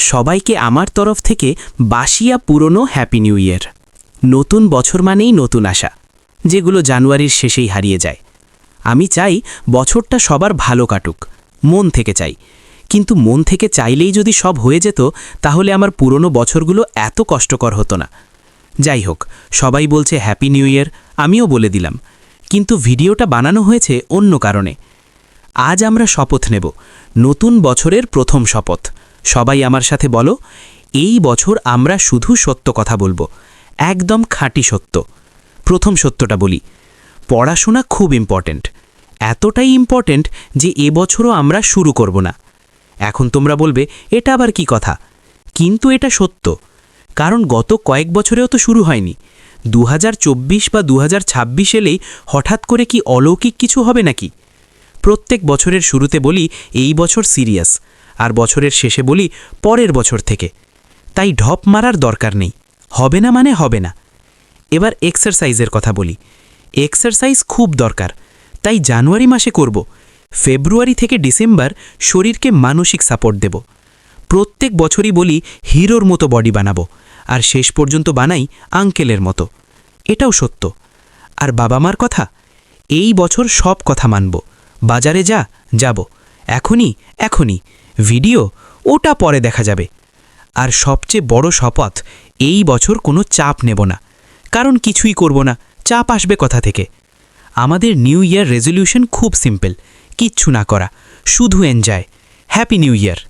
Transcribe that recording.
সবাইকে আমার তরফ থেকে বাসিয়া পুরনো হ্যাপি নিউ ইয়ার। নতুন বছর মানেই নতুন আশা, যেগুলো জানুয়ারির শেষেই হারিয়ে যায়। আমি চাই বছরটা সবার ভালো কাটুক, মন থেকে চাই। কিন্তু মন থেকে চাইলেই যদি সব হয়ে যেত, তাহলে আমার পুরনো বছরগুলো এত কষ্টকর হতো না। যাই হোক, সবাই বলছে হ্যাপি নিউ ইয়ার, আমিও বলে দিলাম। কিন্তু ভিডিওটা বানানো হয়েছে অন্য কারণে। আজ আমরা শপথ নেব, নতুন বছরের প্রথম শপথ। সবাই আমার সাথে বলো, এই বছর আমরা শুধু সত্য কথা বলবো, একদম খাঁটি সত্য। প্রথম সত্যটা বলি, পড়াশোনা খুব ইম্পর্ট্যান্ট, এতটাই ইম্পর্ট্যান্ট যে এবছরও আমরা শুরু করব না। এখন তোমরা বলবে, এটা আবার কি কথা? কিন্তু এটা সত্য, কারণ গত কয়েক বছরেও তো শুরু হয়নি। 2024 বা 2026 এলেই হঠাৎ করে কি অলৌকিক কিছু হবে নাকি? প্রত্যেক বছরের শুরুতে বলি এই বছর সিরিয়াস, আর বছরের শেষে বলি পরের বছর থেকে। তাই ঢপ মারার দরকার নেই, হবে না মানে হবে না। এবার এক্সারসাইজের কথা বলি। এক্সারসাইজ খুব দরকার, তাই জানুয়ারি মাসে করব। ফেব্রুয়ারি থেকে ডিসেম্বর শরীরকে মানসিক সাপোর্ট দেব। প্রত্যেক বছরই বলি হিরোর মতো বডি বানাবো, আর শেষ পর্যন্ত বানাই আঙ্কেলের মতো। এটাও সত্য। আর বাবা মার কথা, এই বছর সব কথা মানব। বাজারে যাব, এখনই ভিডিও ওটা পরে দেখা যাবে। আর সবচেয়ে বড় শপথ, এই বছর কোনো চাপ নেব না, কারণ কিছুই করব না, চাপ আসবে কথা থেকে। আমাদের নিউ ইয়ার রেজলিউশন খুব সিম্পল, কিচ্ছু না করা, শুধু এনজয়। Happy new year.